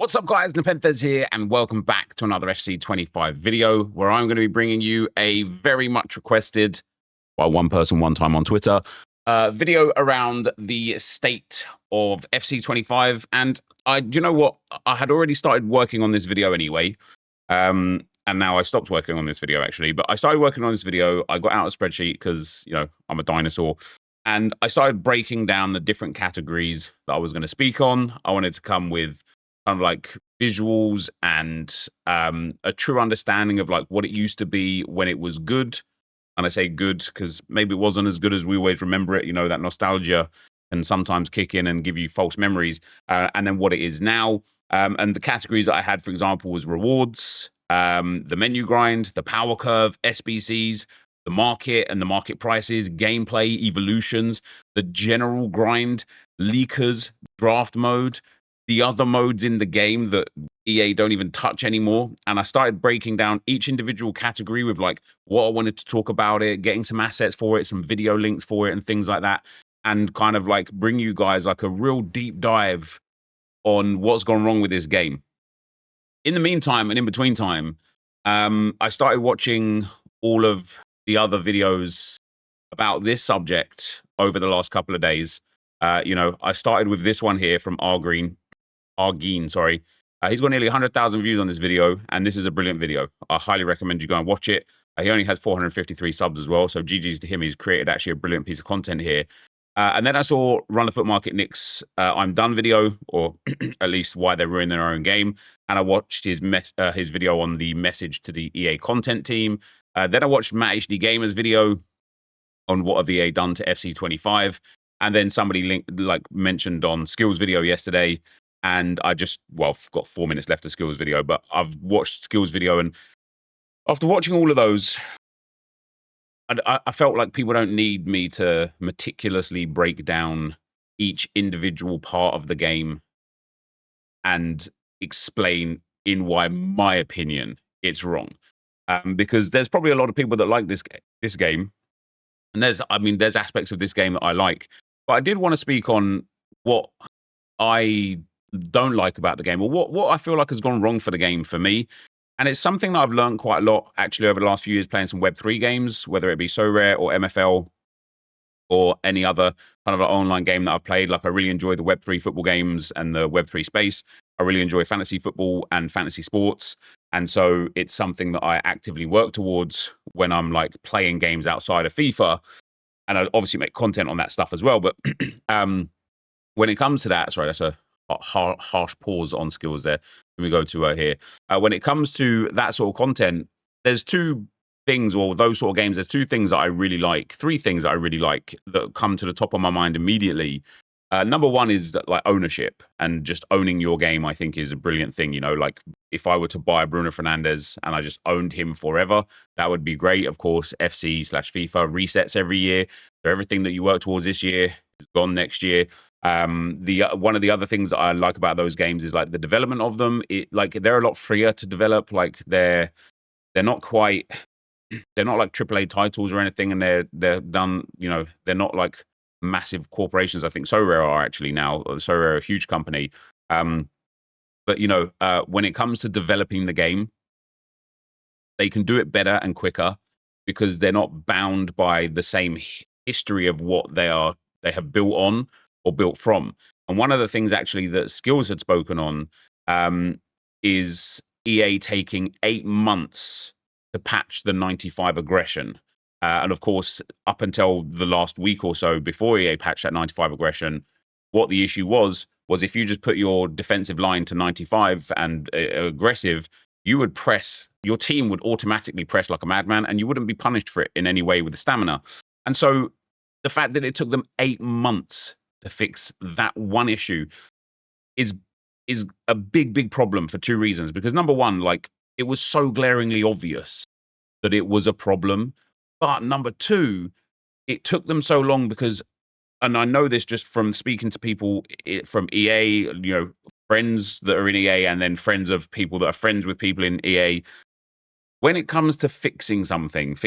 What's up, guys? NepentheZ here, and welcome back to another FC25 video, where I'm going to be bringing you a very much requested, by one person one time on Twitter, video around the state of FC25. And do you know what? I had already started working on this video anyway, and now I stopped working on this video, actually. But I started working on this video. I got out a spreadsheet because, you know, I'm a dinosaur. And I started breaking down the different categories that I was going to speak on. I wanted to come with kind of like visuals and a true understanding of like what it used to be when it was good. And I say good because maybe it wasn't as good as we always remember it. You know, that nostalgia can sometimes kick in and give you false memories. And then what it is now. And the categories that I had, for example, was rewards, the menu grind, the power curve, SBCs, the market and the market prices, gameplay, evolutions, the general grind, leakers, draft mode, the other modes in the game that EA don't even touch anymore. And I started breaking down each individual category with like what I wanted to talk about it, getting some assets for it, some video links for it and things like that. And kind of like bring you guys like a real deep dive on what's gone wrong with this game. In the meantime and in between time, I started watching all of the other videos about this subject over the last couple of days. You know, I started with this one here from Argeen, sorry. He's got nearly 100,000 views on this video, and this is a brilliant video. I highly recommend you go and watch it. He only has 453 subs as well, so GG's to him. He's created actually a brilliant piece of content here. And then I saw Run the Foot Market Nick's I'm Done video, or at least why they're ruining their own game. And I watched his video on the message to the EA content team. Then I watched Matt HD Gamer's video on what have EA done to FC25. And then somebody mentioned on Skills video yesterday. And I just, well, I've got 4 minutes left of Skills video, but I've watched Skills video. And after watching all of those, I felt like people don't need me to meticulously break down each individual part of the game and explain in why my opinion it's wrong. Because there's probably a lot of people that like this game. And there's aspects of this game that I like. But I did want to speak on what I don't like about the game, or what I feel like has gone wrong for the game for me. And it's something that I've learned quite a lot actually over the last few years playing some Web3 games, whether it be So Rare or MFL or any other kind of online game that I've played. Like I really enjoy the Web3 football games and the Web3 space. I really enjoy fantasy football and fantasy sports. And so it's something that I actively work towards when I'm like playing games outside of FIFA. And I obviously make content on that stuff as well. But when it comes to that, sorry, that's a harsh pause on Skills there. Let me go to here. When it comes to that sort of content, there's two things, or those sort of games, there's two things that I really like, three things that I really like that come to the top of my mind immediately. Number one is that, like, ownership, and just owning your game, I think, is a brilliant thing. You know, like if I were to buy Bruno Fernandes and I just owned him forever, that would be great. Of course, FC/FIFA resets every year. So everything that you work towards this year is gone next year. One of the other things that I like about those games is like the development of them. They're a lot freer to develop. Like they're not like AAA titles or anything, and they're done. You know, they're not like massive corporations. I think So Rare are actually now. So Rare are a huge company. But you know, when it comes to developing the game, they can do it better and quicker because they're not bound by the same history of what they have built on or built from. And one of the things actually that Skills had spoken on is EA taking 8 months to patch the 95 aggression. And of course, up until the last week or so before EA patched that 95 aggression, what the issue was if you just put your defensive line to 95 and aggressive, your team would automatically press like a madman, and you wouldn't be punished for it in any way with the stamina. And so the fact that it took them 8 months to fix that one issue is a big problem for two reasons. Because number one, like, it was so glaringly obvious that it was a problem. But number two, it took them so long because, and I know this just from speaking to people from EA, you know, friends that are in EA, and then friends of people that are friends with people in EA. When it comes to fixing something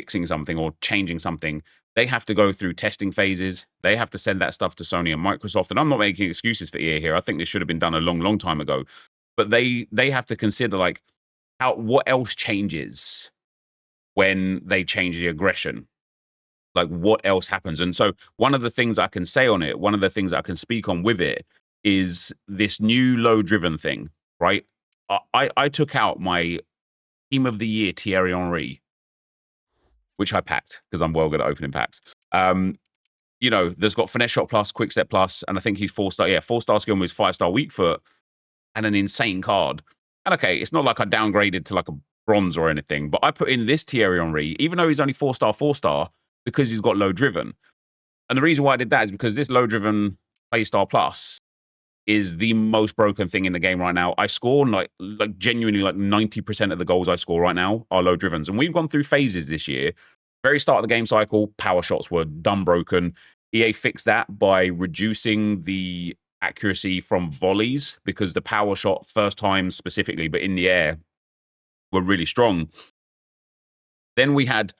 or changing something, they have to go through testing phases. They have to send that stuff to Sony and Microsoft. And I'm not making excuses for EA here. I think this should have been done a long time ago. but they have to consider like what else changes when they change the aggression. Like what else happens? And so one of the things I can say on it, one of the things I can speak on with it is this new low driven thing, right? I took out my team of the year, Thierry Henry, which I packed because I'm well good at opening packs. You know, there's got finesse shot plus, quick step plus, and I think he's 4-star. Yeah, 4-star skill moves, 5-star weak foot, and an insane card. And okay, it's not like I downgraded to like a bronze or anything, but I put in this Thierry Henry, even though he's only 4-star, because he's got low driven. And the reason why I did that is because this low driven playstyle plus is the most broken thing in the game right now. I score like genuinely like 90% of the goals I score right now are low drivens. And we've gone through phases this year. Very start of the game cycle, power shots were dumb broken. EA fixed that by reducing the accuracy from volleys because the power shot first time specifically, but in the air, were really strong. Then we had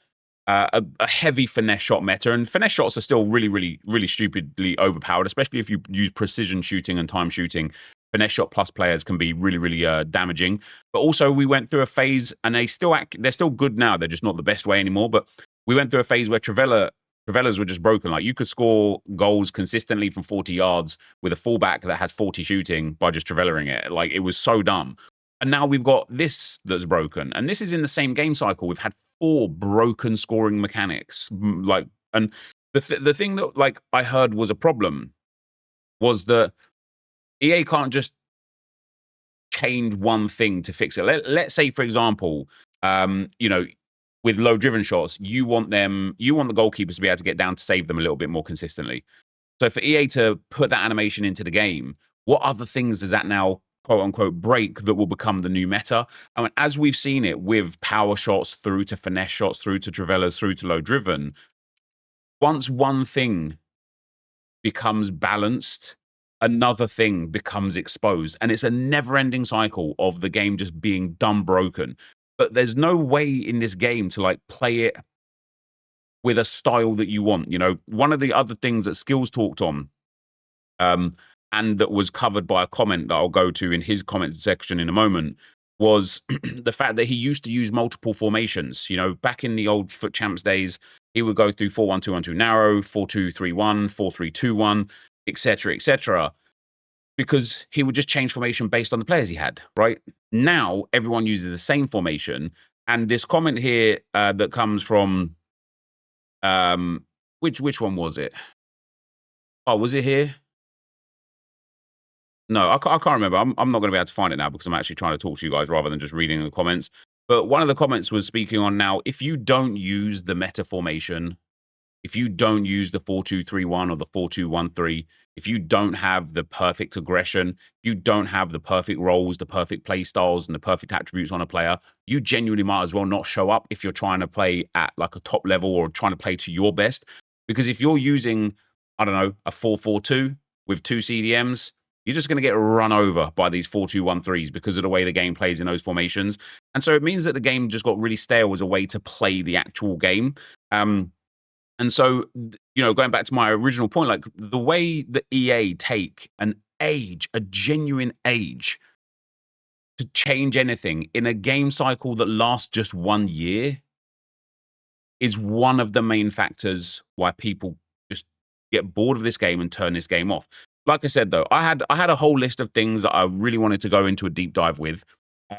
a heavy finesse shot meta, and finesse shots are still really stupidly overpowered, especially if you use precision shooting and time shooting. Finesse shot plus players can be really damaging. But also we went through a phase, and they're still good now. They're just not the best way anymore. But we went through a phase where Trivellas were just broken. Like you could score goals consistently from 40 yards with a fullback that has 40 shooting by just Trivellaing it. Like it was so dumb. And now we've got this that's broken. And this is in the same game cycle. We've had 4 broken scoring mechanics. Like, and the thing that like I heard was a problem was that EA can't just change one thing to fix it. Let's say, for example, you know, with low driven shots, you want the goalkeepers to be able to get down to save them a little bit more consistently. So for EA to put that animation into the game, what other things does that now quote unquote break that will become the new meta? I mean, as we've seen it with power shots through to finesse shots, through to Trivellas, through to low driven, once one thing becomes balanced, another thing becomes exposed. And it's a never ending cycle of the game just being dumb broken. But there's no way in this game to like play it with a style that you want. You know, one of the other things that Skills talked on, and that was covered by a comment that I'll go to in his comment section in a moment, was the fact that he used to use multiple formations. You know, back in the old Foot Champs days, he would go through 4-1-2-1-2 narrow, 4-2-3-1, 4-3-2-1, etc., because he would just change formation based on the players he had, right? Now, everyone uses the same formation. And this comment here that comes from, which one was it? Oh, was it here? No, I can't remember. I'm not going to be able to find it now because I'm actually trying to talk to you guys rather than just reading the comments. But one of the comments was speaking on now, if you don't use the meta formation, if you don't use the 4-2-3-1 or the 4-2-1-3, if you don't have the perfect aggression, if you don't have the perfect roles, the perfect play styles, and the perfect attributes on a player, you genuinely might as well not show up if you're trying to play at like a top level or trying to play to your best. Because if you're using, I don't know, a 4-4-2 with 2 CDMs, you're just going to get run over by these 4-2-1-3s because of the way the game plays in those formations. And so it means that the game just got really stale as a way to play the actual game. And so, you know, going back to my original point, like the way that EA take an age, a genuine age, to change anything in a game cycle that lasts just 1 year is one of the main factors why people just get bored of this game and turn this game off. Like I said, though, I had a whole list of things that I really wanted to go into a deep dive with.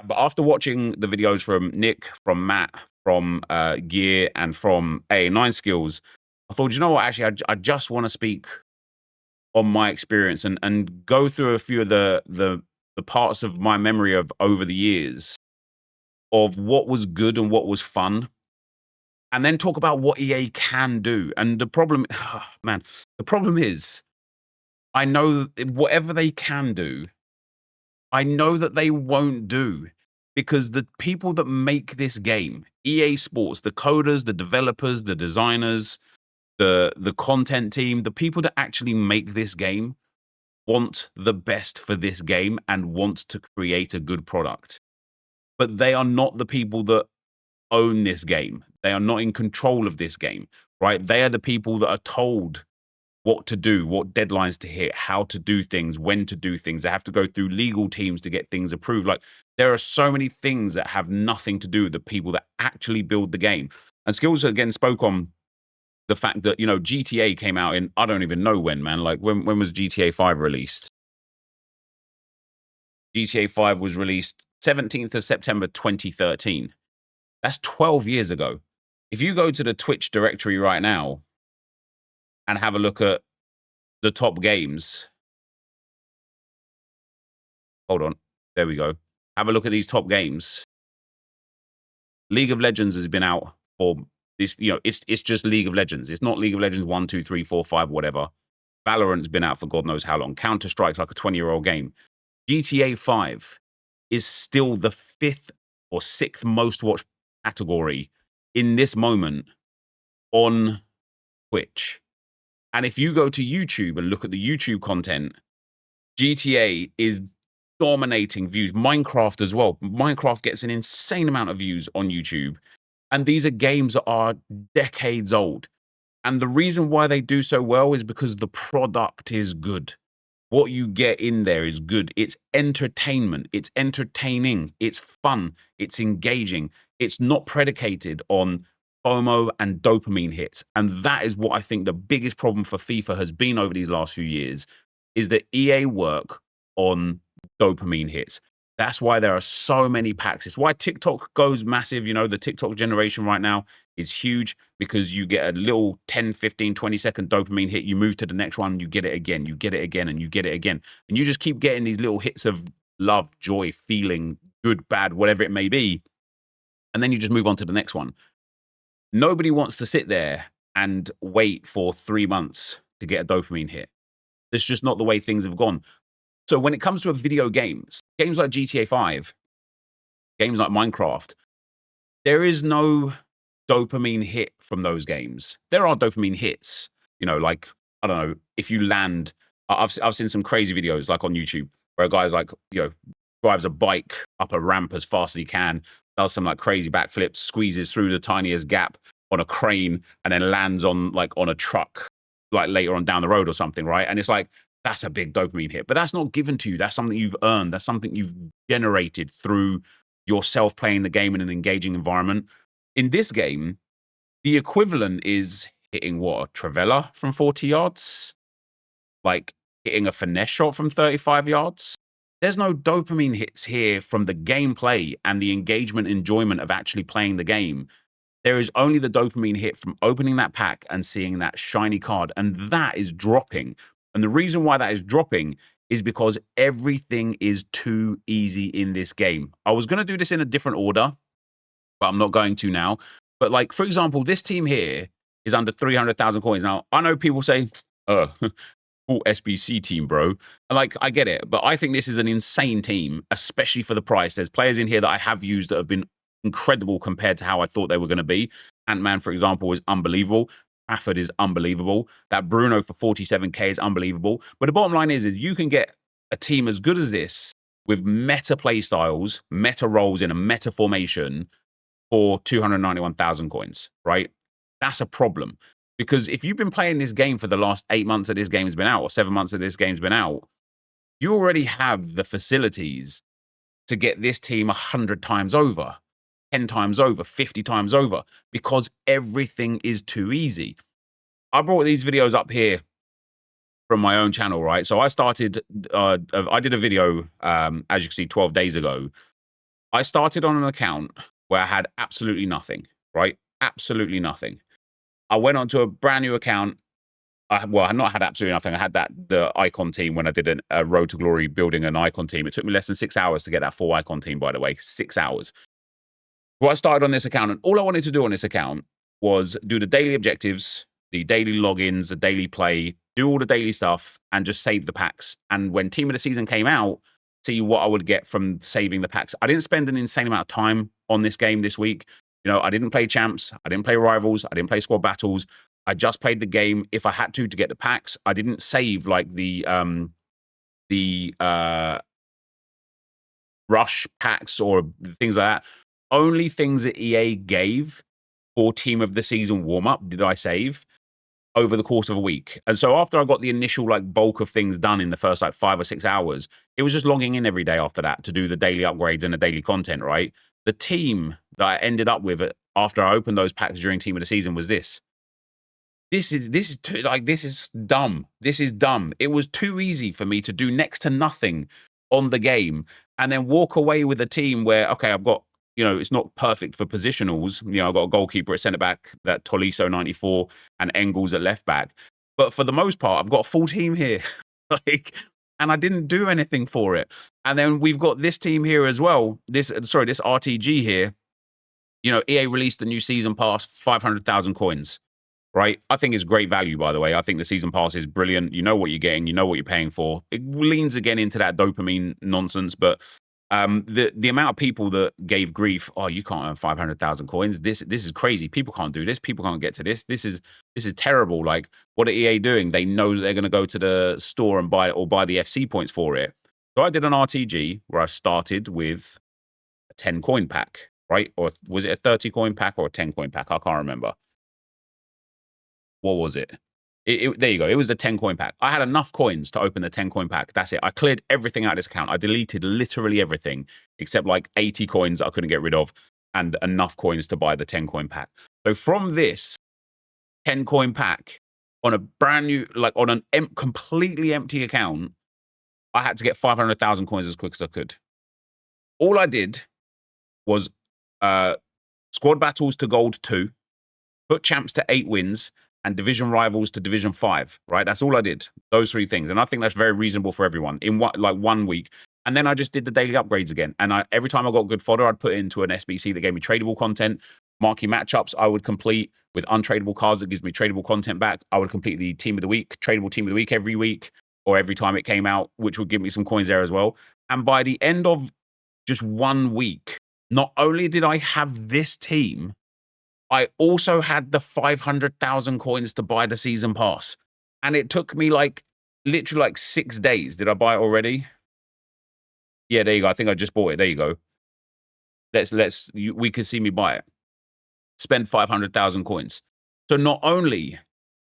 But after watching the videos from Nick, from Matt, from Gear, and from AA9 Skills, I thought, you know what, actually, I just want to speak on my experience and go through a few of the parts of my memory of over the years of what was good and what was fun, and then talk about what EA can do. And the problem, oh, man, the problem is, I know whatever they can do, I know that they won't do, because the people that make this game, EA Sports, the coders, the developers, the designers, the content team, the people that actually make this game want the best for this game and want to create a good product. But they are not the people that own this game. They are not in control of this game, right? They are the people that are told what to do, what deadlines to hit, how to do things, when to do things. They have to go through legal teams to get things approved. Like, there are so many things that have nothing to do with the people that actually build the game. And Skills again spoke on the fact that, you know, GTA came out in, I don't even know when, man. Like, when was GTA 5 released? GTA 5 was released 17th of September 2013. That's 12 years ago. If you go to the Twitch directory right now and have a look at the top games. Hold on. There we go. Have a look at these top games. League of Legends has been out for this, you know, it's just League of Legends. It's not League of Legends 1, 2, 3, 4, 5, whatever. Valorant's been out for God knows how long. Counter-Strike's like a 20-year-old game. GTA 5 is still the 5th or 6th most watched category in this moment on Twitch. And if you go to YouTube and look at the YouTube content, GTA is dominating views. Minecraft as well. Minecraft gets an insane amount of views on YouTube. And these are games that are decades old. And the reason why they do so well is because the product is good. What you get in there is good. It's entertainment. It's entertaining. It's fun. It's engaging. It's not predicated on FOMO and dopamine hits. And that is what I think the biggest problem for FIFA has been over these last few years, is that EA work on dopamine hits. That's why there are so many packs. It's why TikTok goes massive. You know, the TikTok generation right now is huge, because you get a little 10, 15, 20-second dopamine hit. You move to the next one, you get it again, you get it again, and you get it again. And you just keep getting these little hits of love, joy, feeling, good, bad, whatever it may be. And then you just move on to the next one. Nobody wants to sit there and wait for 3 months to get a dopamine hit. That's just not the way things have gone. So when it comes to video games, games like GTA 5, games like Minecraft, there is no dopamine hit from those games. There are dopamine hits, you know, like, I don't know, if you land, I've seen some crazy videos like on YouTube where a guy's like, you know, drives a bike up a ramp as fast as he can, does some like crazy backflips, squeezes through the tiniest gap on a crane, and then lands on like on a truck like later on down the road or something, right? And it's like, that's a big dopamine hit, but that's not given to you. That's something you've earned. That's something you've generated through yourself playing the game in an engaging environment. In this game, the equivalent is hitting what, a Trivela from 40 yards? Like hitting a finesse shot from 35 yards? There's no dopamine hits here from the gameplay and the engagement, enjoyment of actually playing the game. There is only the dopamine hit from opening that pack and seeing that shiny card, and that is dropping. And the reason why that is dropping is because everything is too easy in this game. I was going to do this in a different order, but I'm not going to now. But like, for example, this team here is under 300,000 coins. Now, I know people say, full SBC team, bro. And like, I get it, but I think this is an insane team, especially for the price. There's players in here that I have used that have been incredible compared to how I thought they were going to be. Ant-Man, for example, is unbelievable. Trafford is unbelievable. That Bruno for 47k is unbelievable. But the bottom line is you can get a team as good as this with meta play styles, meta roles in a meta formation for 291,000 coins, right? That's a problem. Because if you've been playing this game for the last 8 months that this game has been out, or 7 months that this game's been out, you already have the facilities to get this team 100 times over, 10 times over, 50 times over, because everything is too easy. I brought these videos up here from my own channel, right? So I started, I did a video, as you can see, 12 days ago. I started on an account where I had absolutely nothing, right? Absolutely nothing. I went onto a brand new account. Well, I had not had absolutely nothing. I had the icon team when I did a Road to Glory building an icon team. It took me less than 6 hours to get that full icon team, by the way, 6 hours. Well, I started on this account, and all I wanted to do on this account was do the daily objectives, the daily logins, the daily play, do all the daily stuff, and just save the packs. And when Team of the Season came out, see what I would get from saving the packs. I didn't spend an insane amount of time on this game this week. You know, I didn't play champs. I didn't play rivals. I didn't play squad battles. I just played the game if I had to get the packs. I didn't save like the rush packs or things like that. Only things that EA gave for Team of the Season warm-up did I save. over the course of a week. And so after I got the initial like bulk of things done in the first like 5 or 6 hours, it was just logging in every day after that to do the daily upgrades and the daily content, right? The team that I ended up with after I opened those packs during Team of the Season was this. This is dumb. This is dumb. It was too easy for me to do next to nothing on the game and then walk away with a team where, okay, I've got, it's not perfect for positionals. I've got a goalkeeper at centre back, that Tolisso 94, and Engels at left back. But for the most part, I've got a full team here. And I didn't do anything for it. And then we've got this team here as well. This RTG here. EA released the new season pass, 500,000 coins. Right? I think it's great value, by the way. I think the season pass is brilliant. You know what you're getting. You know what you're paying for. It leans again into that dopamine nonsense, but the amount of people that gave grief, oh, you can't earn 500,000 coins. This is crazy. People can't do this. People can't get to this. This is terrible. Like, what are EA doing? They know that they're going to go to the store and buy the FC points for it. So I did an RTG where I started with a 10 coin pack, right? Or was it a 30 coin pack or a 10 coin pack? I can't remember. What was it? There you go. It was the 10 coin pack. I had enough coins to open the 10 coin pack. That's it. I cleared everything out of this account. I deleted literally everything except like 80 coins I couldn't get rid of and enough coins to buy the 10 coin pack. So from this 10 coin pack on a brand new, like on an completely empty account, I had to get 500,000 coins as quick as I could. All I did was squad battles to gold 2, put champs to 8 wins, and division rivals to division 5, right? That's all I did, those 3 things. And I think that's very reasonable for everyone in 1 week. And then I just did the daily upgrades again. And every time I got good fodder, I'd put it into an SBC that gave me tradable content. Marquee matchups I would complete with untradable cards that gives me tradable content back. I would complete the team of the week, tradable team of the week every week or every time it came out, which would give me some coins there as well. And by the end of just 1 week, not only did I have this team, I also had the 500,000 coins to buy the season pass. And it took me literally 6 days. Did I buy it already? Yeah, there you go. I think I just bought it. There you go. We can see me buy it. Spend 500,000 coins. So not only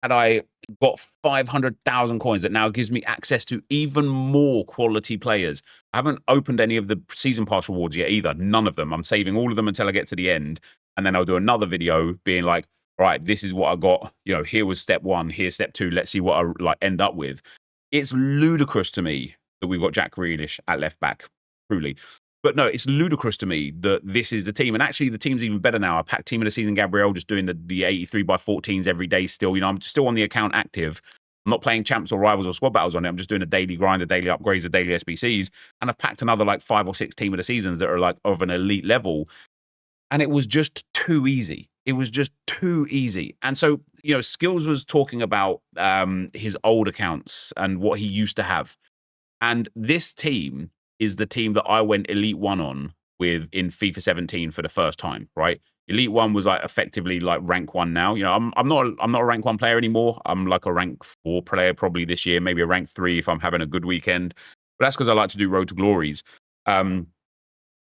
had I got 500,000 coins that now gives me access to even more quality players. I haven't opened any of the season pass rewards yet either. None of them. I'm saving all of them until I get to the end. And then I'll do another video being like, all right, this is what I got. Here was step 1. Here's step 2. Let's see what I end up with. It's ludicrous to me that we've got Jack Grealish at left back, truly. But no, it's ludicrous to me that this is the team. And actually, the team's even better now. I packed Team of the Season Gabriel, just doing the 83 by 14s every day still. I'm still on the account active. I'm not playing champs or rivals or squad battles on it. I'm just doing a daily grind, a daily upgrades, a daily SBCs. And I've packed another 5 or 6 Team of the Seasons that are of an elite level. And it was just too easy. It was just too easy. And so, Skills was talking about his old accounts and what he used to have. And this team is the team that I went Elite 1 on with in FIFA 17 for the first time, right? Elite 1 was effectively rank 1 now. I'm not a rank 1 player anymore. I'm a rank 4 player probably this year, maybe a rank 3 if I'm having a good weekend. But that's because I like to do Road to Glories. But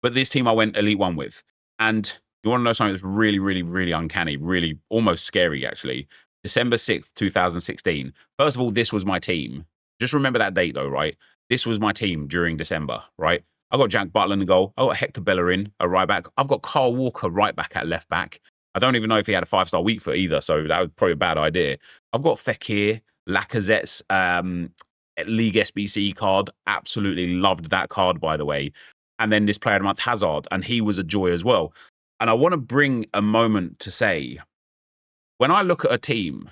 this team I went Elite 1 with. And you want to know something that's really, really, really uncanny, really almost scary, actually. December 6th, 2016. First of all, this was my team. Just remember that date, though, right? This was my team during December, right? I got Jack Butland in goal. I got Hector Bellerin at right back. I've got Carl Walker right back at left back. I don't even know if he had a 5-star week foot either, so that was probably a bad idea. I've got Fekir, Lacazette's League SBC card. Absolutely loved that card, by the way. And then this player of the month, Hazard, and he was a joy as well. And I want to bring a moment to say, when I look at a team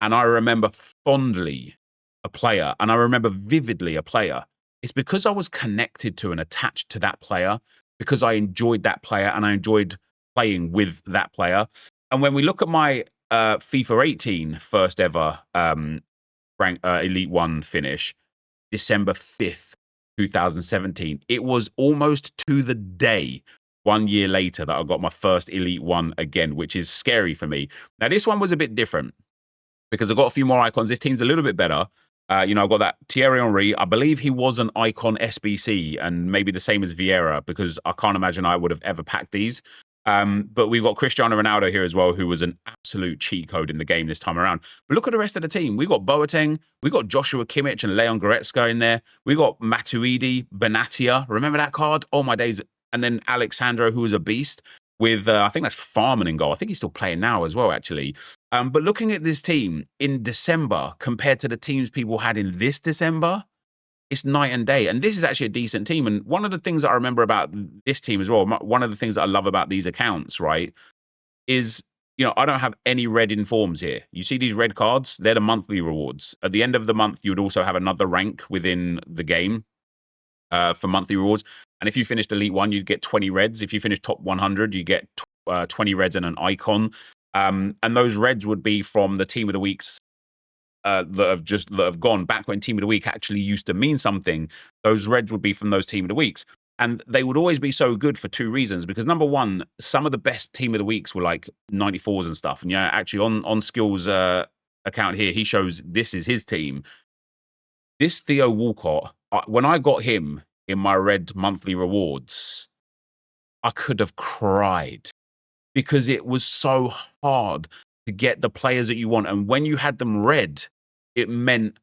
and I remember fondly a player and I remember vividly a player, it's because I was connected to and attached to that player, because I enjoyed that player and I enjoyed playing with that player. And when we look at my FIFA 18 first ever Elite 1 finish, December 5th, 2017, it was almost to the day 1 year later that I got my first Elite 1 again, which is scary for me. Now, this one was a bit different because I got a few more icons. This team's a little bit better. I've got that Thierry Henry. I believe he was an icon SBC and maybe the same as Vieira, because I can't imagine I would have ever packed these. But we've got Cristiano Ronaldo here as well, who was an absolute cheat code in the game this time around. But look at the rest of the team. We've got Boateng, we've got Joshua Kimmich and Leon Goretzka in there. We've got Matuidi, Benatia. Remember that card? Oh, my days. And then Alexandro, who was a beast, with, I think that's Farman in goal. I think he's still playing now as well, actually. But looking at this team in December compared to the teams people had in this December, it's night and day. And this is actually a decent team. And one of the things that I remember about this team as well, one of the things that I love about these accounts, right, is, I don't have any red informs here. You see these red cards? They're the monthly rewards. At the end of the month, you would also have another rank within the game for monthly rewards. And if you finished Elite 1, you'd get 20 reds. If you finished top 100, you get 20 reds and an icon. And those reds would be from the Team of the Weeks that have gone. Back when Team of the Week actually used to mean something, those reds would be from those Team of the Weeks. And they would always be so good for two reasons. Because number one, some of the best Team of the Weeks were like 94s and stuff. And actually on Skill's account here, he shows this is his team. This Theo Walcott, when I got him in my red monthly rewards, I could have cried because it was so hard to get the players that you want. And when you had them red, it meant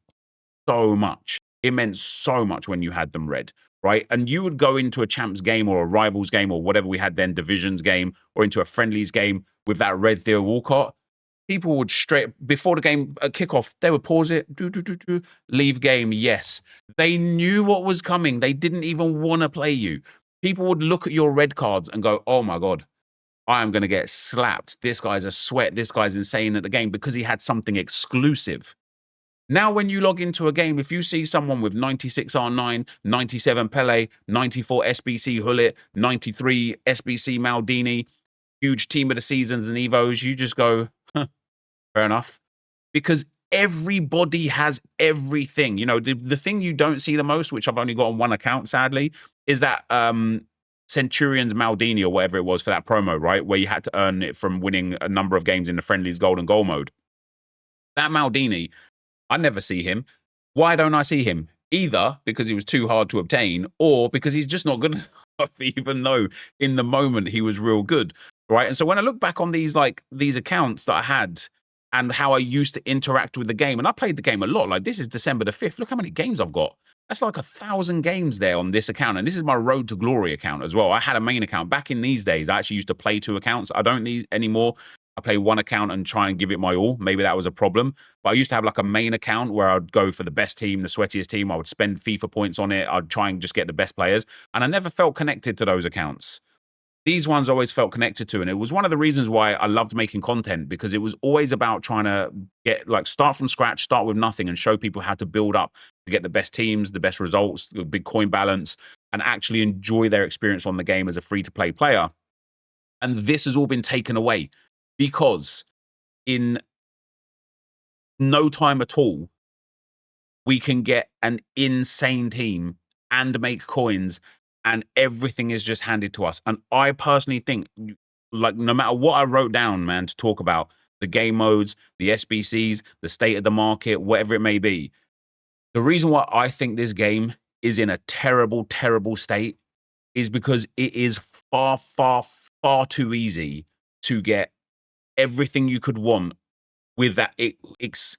so much. It meant so much when you had them red, right? And you would go into a champs game or a rivals game or whatever we had then, divisions game, or into a friendlies game with that red Theo Walcott. People would straight, before the game kickoff, they would pause it, leave game, yes. They knew what was coming. They didn't even want to play you. People would look at your red cards and go, oh my God, I am going to get slapped. This guy's a sweat. This guy's insane at the game because he had something exclusive. Now, when you log into a game, if you see someone with 96 R9, 97 Pele, 94 SBC Hullet, 93 SBC Maldini, huge team of the seasons and Evos, you just go, fair enough. Because everybody has everything. The thing you don't see the most, which I've only got on one account, sadly, is that Centurions Maldini or whatever it was for that promo, right? Where you had to earn it from winning a number of games in the friendlies golden goal mode. That Maldini, I never see him. Why don't I see him? Either because he was too hard to obtain or because he's just not good enough, even though in the moment he was real good, right? And so when I look back on these accounts that I had and how I used to interact with the game, and I played the game a lot. Like, this is December the 5th. Look how many games I've got. That's like 1,000 games there on this account. And this is my Road to Glory account as well. I had a main account. Back in these days, I actually used to play 2 accounts. I don't need anymore. I play 1 account and try and give it my all. Maybe that was a problem. But I used to have like a main account where I'd go for the best team, the sweatiest team. I would spend FIFA points on it. I'd try and just get the best players. And I never felt connected to those accounts. These ones I always felt connected to. And it was one of the reasons why I loved making content, because it was always about trying to start from scratch, start with nothing, and show people how to build up to get the best teams, the best results, the big coin balance, and actually enjoy their experience on the game as a free-to-play player. And this has all been taken away because in no time at all, we can get an insane team and make coins, and everything is just handed to us. And I personally think, like, no matter what I wrote down, man, to talk about the game modes, the SBCs, the state of the market, whatever it may be, the reason why I think this game is in a terrible, terrible state is because it is far, far, far too easy to get everything you could want with that,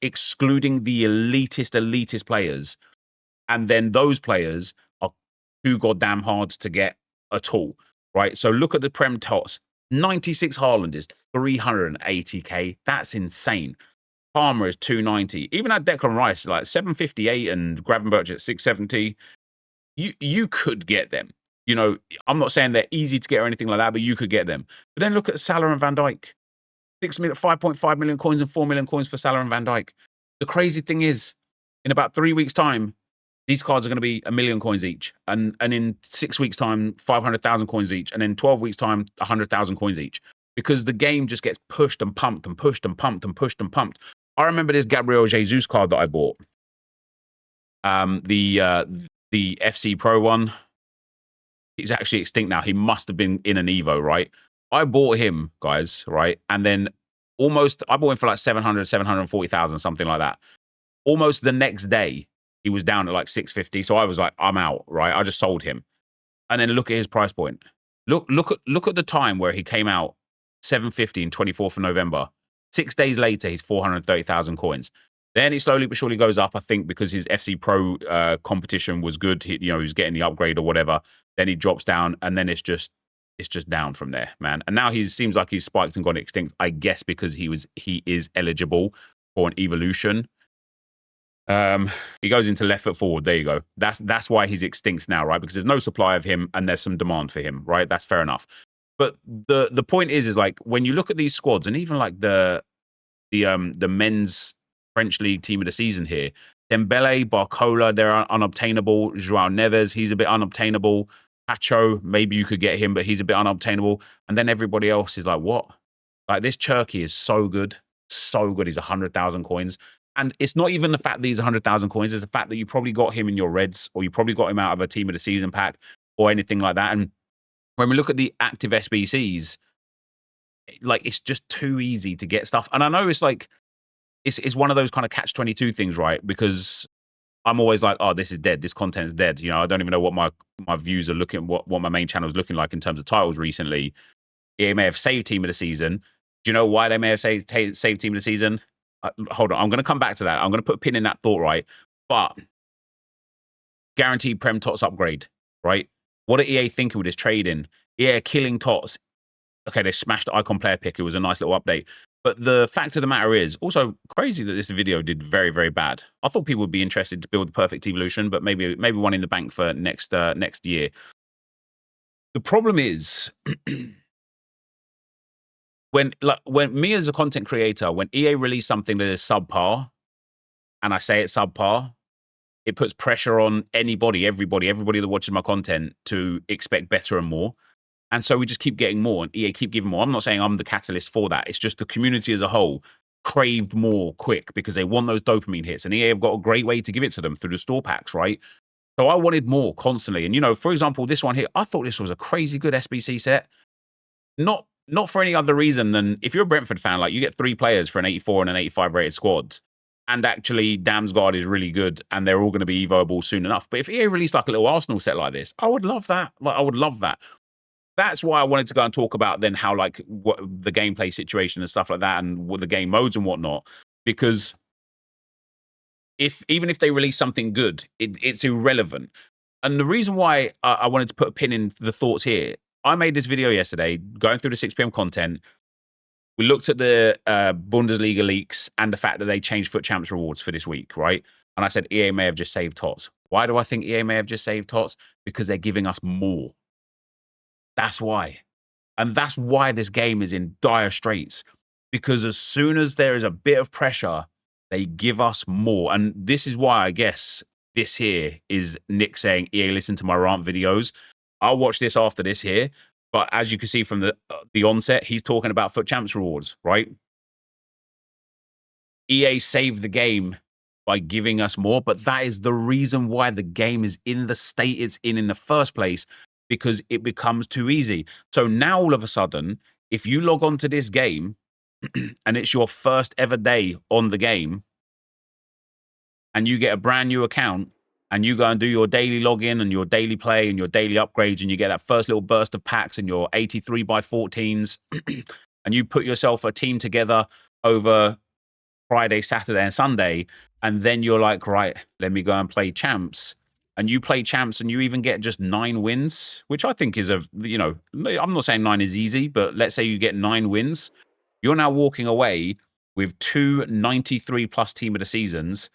excluding the elitist players. And then those players are too goddamn hard to get at all, right? So look at the Prem Tots. 96 Haaland is 380k. That's insane. Palmer is 290. Even at Declan Rice, like 758, and Gravenberch at 670. You could get them. I'm not saying they're easy to get or anything like that, but you could get them. But then look at Salah and Van Dijk. 5.5 million coins and 4 million coins for Salah and Van Dijk. The crazy thing is, in about 3 weeks' time, these cards are going to be 1 million coins each. And in 6 weeks' time, 500,000 coins each. And in 12 weeks' time, 100,000 coins each. Because the game just gets pushed and pumped and pushed and pumped and pushed and pumped. I remember this Gabriel Jesus card that I bought. The FC Pro one. He's actually extinct now. He must have been in an Evo, right? I bought him, guys, right? And then I bought him for like 740,000, something like that. Almost the next day, he was down at like 650. So I was like, I'm out, right? I just sold him. And then look at his price point. Look at the time where he came out 750 and 24th of November. 6 days later, he's 430,000 coins. Then he slowly but surely goes up, I think, because his FC Pro competition was good. He was getting the upgrade or whatever. Then he drops down, and then it's just down from there, man. And now he seems like he's spiked and gone extinct. I guess because he is eligible for an evolution. He goes into left foot forward. There you go. That's why he's extinct now, right? Because there's no supply of him, and there's some demand for him, right? That's fair enough. But the point is like when you look at these squads, and even like the men's French league team of the season here, Dembele, Barcola, they're unobtainable. Joao Neves, he's a bit unobtainable. Pacho, maybe you could get him, but he's a bit unobtainable. And then everybody else is like, what? Like this Cherky is so good, so good. He's 100,000 coins. And it's not even the fact that he's 100,000 coins. It's the fact that you probably got him in your Reds, or you probably got him out of a team of the season pack or anything like that. And when we look at the active SBCs, like it's just too easy to get stuff. And I know it's like, it's one of those kind of catch-22 things, right? Because I'm always like, oh, this is dead. This content's dead. You know, I don't even know what my views are looking, what my main channel is looking like in terms of titles recently. EA may have saved team of the season. Do you know why they may have saved team of the season? Hold on, I'm going to come back to that. I'm going to put a pin in that thought, right? But guaranteed Prem Tots upgrade, right? What are EA thinking with this trading? EA killing Tots. Okay, they smashed the icon player pick. It was a nice little update. But the fact of the matter is, also crazy that this video did very, very bad. I thought people would be interested to build the perfect evolution, but maybe one in the bank for next year. The problem is when me as a content creator, when EA release something that is subpar, and I say it's subpar, it puts pressure on everybody that watches my content to expect better and more. And so we just keep getting more, and EA keep giving more. I'm not saying I'm the catalyst for that. It's just the community as a whole craved more quick because they want those dopamine hits. And EA have got a great way to give it to them through the store packs, right? So I wanted more constantly. And, you know, for example, this one here, I thought this was a crazy good SBC set. Not for any other reason than if you're a Brentford fan, like you get 3 players for an 84 and an 85 rated squad. And actually, Damsgaard is really good, and they're all going to be evoable soon enough. But if EA released like a little Arsenal set like this, I would love that. Like, I would love that. That's why I wanted to go and talk about then how like what the gameplay situation and stuff like that, and what the game modes and whatnot. Because even if they release something good, it's irrelevant. And the reason why I wanted to put a pin in the thoughts here, I made this video yesterday going through the 6 p.m. content. We looked at the Bundesliga leaks and the fact that they changed Foot Champs rewards for this week, right? And I said EA may have just saved Tots. Why do I think EA may have just saved Tots? Because they're giving us more. That's why. And that's why this game is in dire straits. Because as soon as there is a bit of pressure, they give us more. And this is why I guess this here is Nick saying, EA, listen to my Rant videos. I'll watch this after this here. But as you can see from the onset, he's talking about Foot Champs rewards, right? EA saved the game by giving us more. But that is the reason why the game is in the state it's in the first place. Because it becomes too easy. So now all of a sudden, if you log on to this game and it's your first ever day on the game and you get a brand new account and you go and do your daily login and your daily play and your daily upgrades and you get that first little burst of packs and your 83x14s and you put yourself a team together over Friday, Saturday and Sunday, and then you're like, right, let me go and play champs. And you play champs and you even get just 9 wins, which I think is I'm not saying 9 is easy, but let's say you get 9 wins. You're now walking away with 2 93 plus team of the seasons,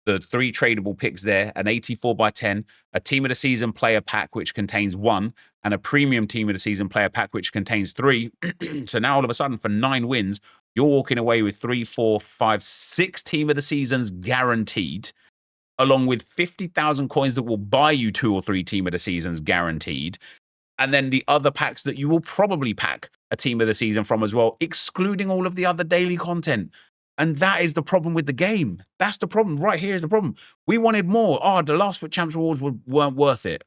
the 3 tradable picks there, an 84x10, a team of the season player pack, which contains 1, and a premium team of the season player pack, which contains 3. So now all of a sudden for 9 wins, you're walking away with 3, 4, 5, 6 team of the seasons guaranteed, along with 50,000 coins that will buy you 2 or 3 team of the seasons guaranteed. And then the other packs that you will probably pack a team of the season from as well, excluding all of the other daily content. And that is the problem with the game. That's the problem. Right here is the problem. We wanted more. Oh, the last Foot Champs rewards weren't worth it.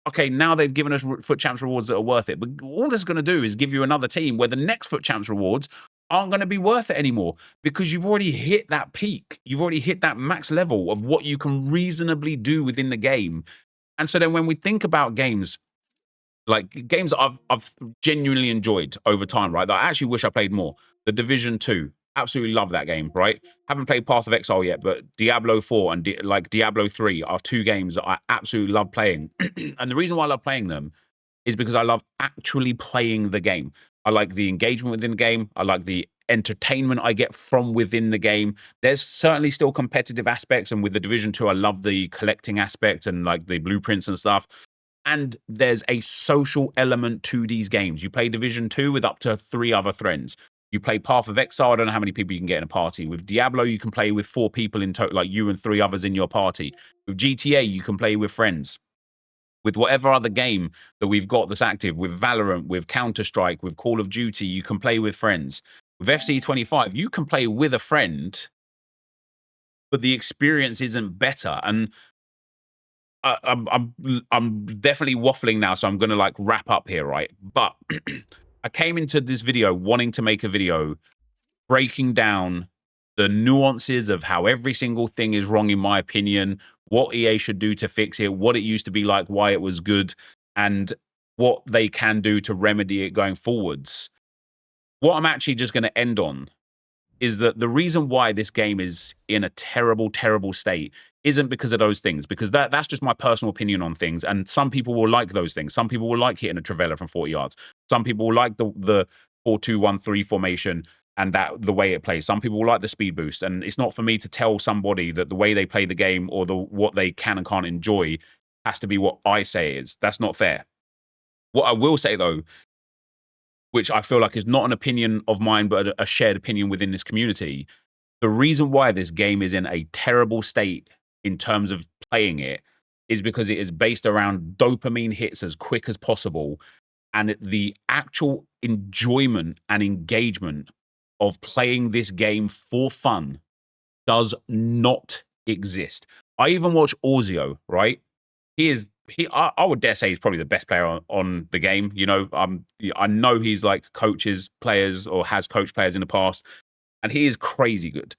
Okay, now they've given us Foot Champs rewards that are worth it. But all this is going to do is give you another team where the next Foot Champs rewards aren't going to be worth it anymore because you've already hit that peak. You've already hit that max level of what you can reasonably do within the game. And so then when we think about games like games that I've genuinely enjoyed over time, right? That I actually wish I played more. The Division 2, absolutely love that game, right? Haven't played Path of Exile yet, but Diablo 4 and like Diablo 3 are two games that I absolutely love playing. And the reason why I love playing them is because I love actually playing the game. I like the engagement within the game. I like the entertainment I get from within the game. There's certainly still competitive aspects, and with the Division 2, I love the collecting aspect and like the blueprints and stuff. And there's a social element to these games. You play Division 2 with up to 3 other friends. You play Path of Exile, I don't know how many people you can get in a party. With Diablo, you can play with 4 people in total, like you and 3 others in your party. With GTA, you can play with friends. With whatever other game that we've got that's active, with Valorant, with Counter-Strike, with Call of Duty, you can play with friends. With FC25, you can play with a friend, but the experience isn't better. And I'm definitely waffling now, so I'm gonna like wrap up here, right? But I came into this video wanting to make a video breaking down the nuances of how every single thing is wrong, in my opinion, what EA should do to fix it, what it used to be like, why it was good, and what they can do to remedy it going forwards. What I'm actually just going to end on is that the reason why this game is in a terrible, terrible state isn't because of those things, because that's just my personal opinion on things. And some people will like those things. Some people will like hitting a Trivela from 40 yards. Some people will like the 4-2-1-3 formation and that the way it plays. Some people will like the speed boost. And it's not for me to tell somebody that the way they play the game or what they can and can't enjoy has to be what I say is. That's not fair. What I will say, though, which I feel like is not an opinion of mine, but a shared opinion within this community, the reason why this game is in a terrible state in terms of playing it is because it is based around dopamine hits as quick as possible, and the actual enjoyment and engagement of playing this game for fun does not exist. I even watch Orzio, right? I would dare say he's probably the best player on the game. You know, I know he's like coaches players or has coached players in the past, and he is crazy good.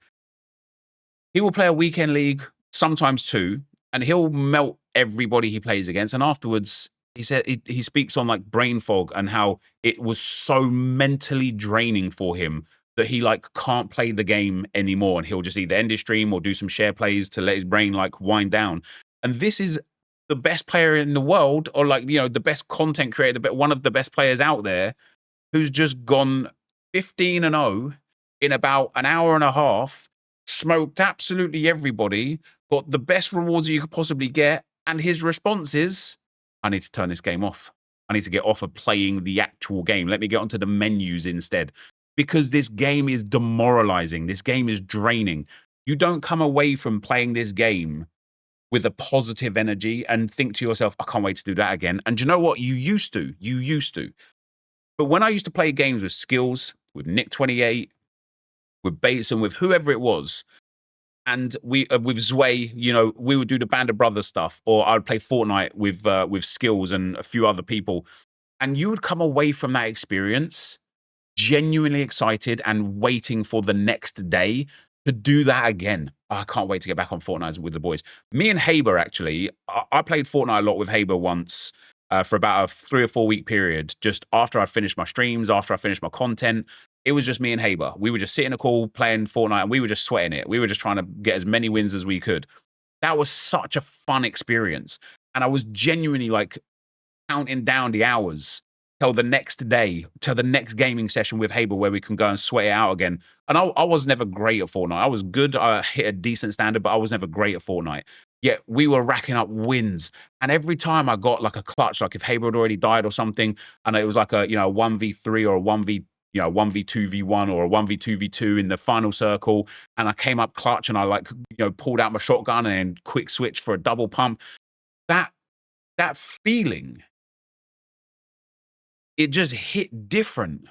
He will play a weekend league, sometimes 2, and he'll melt everybody he plays against. And afterwards, he said he speaks on like brain fog and how it was so mentally draining for him that he like can't play the game anymore, and he'll just either end his stream or do some share plays to let his brain like wind down. And this is the best player in the world, or like, you know, the best content creator, but one of the best players out there, who's just gone 15-0 in about an hour and a half, smoked absolutely everybody, got the best rewards you could possibly get, and his response is, I need to turn this game off. I need to get off of playing the actual game. Let me get onto the menus instead. Because this game is demoralizing. This game is draining. You don't come away from playing this game with a positive energy and think to yourself, I can't wait to do that again. And do you know what? You used to. But when I used to play games with Skills, with Nick28, with Bateson, with whoever it was, and with Zway, you know, we would do the Band of Brothers stuff, or I would play Fortnite with Skills and a few other people, and you would come away from that experience genuinely excited and waiting for the next day to do that again. I can't wait to get back on Fortnite with the boys. Me and Haber, actually, I played Fortnite a lot with Haber once for about a 3 or 4 week period, just after I finished my streams, after I finished my content. It was just me and Haber. We were just sitting in a call playing Fortnite, and we were just sweating it. We were just trying to get as many wins as we could. That was such a fun experience. And I was genuinely like counting down the hours till the next day, to the next gaming session with Haber, where we can go and sweat it out again. And I was never great at Fortnite. I was good. I hit a decent standard, but I was never great at Fortnite. Yet we were racking up wins. And every time I got like a clutch, like if Haber had already died or something, and it was like a, you know, 1v3 or a 1v2v1 or a 1v2v2 in the final circle, and I came up clutch and I like, you know, pulled out my shotgun and quick switch for a double pump. That feeling, it just hit different.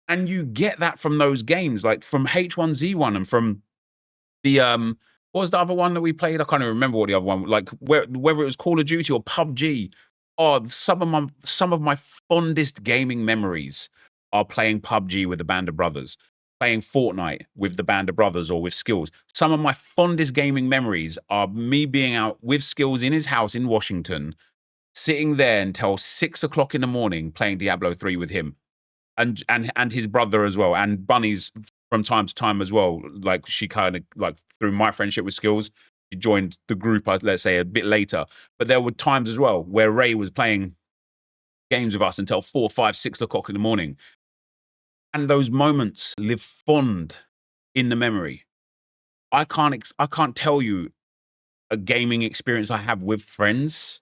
And you get that from those games, like from H1Z1 and from the what was the other one that we played? I can't even remember what the other one, like whether it was Call of Duty or PUBG. Oh, some of my fondest gaming memories are playing PUBG with the Band of Brothers, playing Fortnite with the Band of Brothers or with Skills. Some of my fondest gaming memories are me being out with Skills in his house in Washington, sitting there until 6 o'clock in the morning playing Diablo 3 with him and his brother as well, and Bunny's from time to time as well. Like, she kind of, like, through my friendship with Skills, she joined the group, let's say, a bit later. But there were times as well where Ray was playing games with us until 4, 5, 6 o'clock in the morning. And those moments live fond in the memory. I can't tell you a gaming experience I have with friends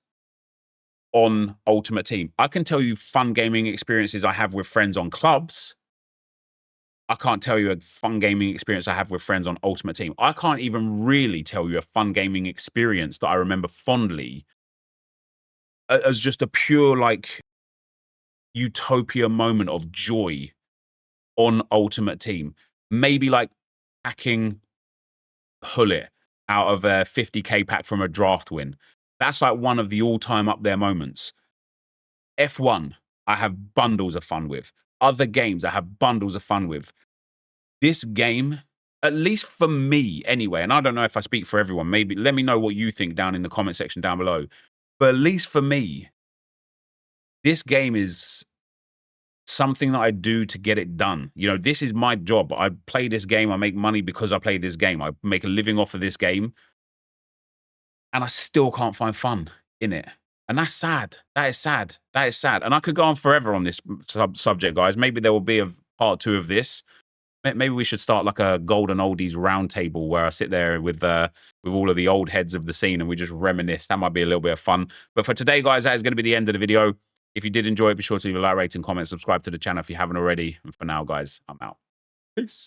on Ultimate Team. I can tell you fun gaming experiences I have with friends on clubs. I can't tell you a fun gaming experience I have with friends on Ultimate Team. I can't even really tell you a fun gaming experience that I remember fondly as just a pure, like, utopia moment of joy on Ultimate Team. Maybe like packing Hullet out of a 50k pack from a draft win. That's like one of the all-time up there moments. F1, I have bundles of fun with. Other games I have bundles of fun with. This game, at least for me anyway, and I don't know if I speak for everyone, maybe let me know what you think down in the comment section down below. But at least for me, this game is something that I do to get it done. You know, this is my job. I play this game. I make money because I play this game. I make a living off of this game. And I still can't find fun in it. And that's sad. That is sad. That is sad. And I could go on forever on this subject, guys. Maybe there will be a part 2 of this. Maybe we should start like a golden oldies round table where I sit there with all of the old heads of the scene and we just reminisce. That might be a little bit of fun. But for today, guys, that is going to be the end of the video. If you did enjoy it, be sure to leave a like, rate, and comment. Subscribe to the channel if you haven't already. And for now, guys, I'm out. Peace.